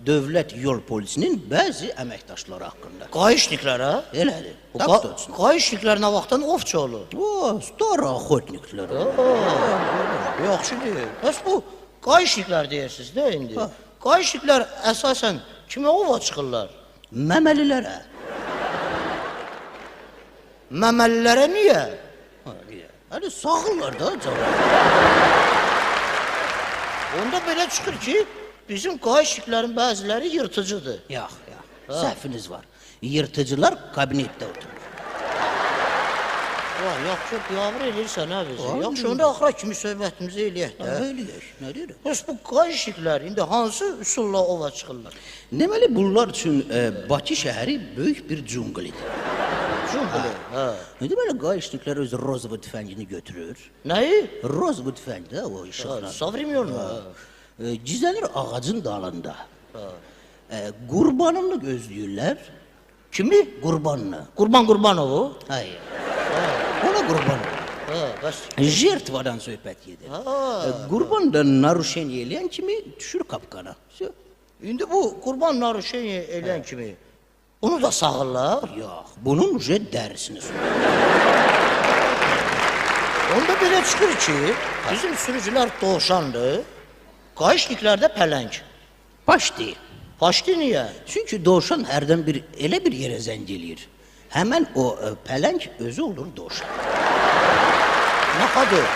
dövlət yol polisinin bəzi əməkdaşları haqqında. Qayışniklərə? Elədir. Tak точно. Qayışniklər nə vaxtdan ovçu olur? O, star охотникlər. Yaxşı deyil. Bəs bu qayışniklər deyirsiniz də indi. Qayışniklər əsasən kimə ova çıxırlar? Məməlilərə. Məməlilərə niyə? Niyə? Hələ sağırlar da canım. Onda belə çıxır ki, bizim qayışniklərin bəziləri yırtıcıdır. Yox, səhviniz var. Yırtıcılar kabinetdə oturur. Yaxşı, biabır edirsən hə bizi. Yaxşı, onda axıra kimi söhbətimizi eləyək də. Eləyək, nə deyirəm? Bəs bu qayışniklər indi hansı üsulla ova çıxırlar? Deməli, bunlar üçün Bakı şəhəri böyük bir cunglidir. Cungli, hə. Deməli, qayışniklər öz rozova tüfəngini götürür. Nəyi? Rozova tüfəng də o işıqlar. Savrimyor mu? Gizlənir ağacın dalında. Qurbanını gözləyirlər. Kimi? Qurbanını. Qurban-Qurbanovu? Hayır. Ona qurban olur. Bəs. Jertvadan söhbət gedir. Qurban da naruşeniya eləyən kimi düşür qapqana. İndi bu qurban naruşeniya eləyən kimi onu da sağırlar? Yox, bunun dərisini soyur. Onda belə çıxır ki, bizim sürücülər dovşandır, qayışniklər də pələng. Paşdi. Paşdi niyə? Çünki dovşan hərdən elə bir yerə zəng eləyir. Həmən o pələng özü olur dovşan. Nə xadır?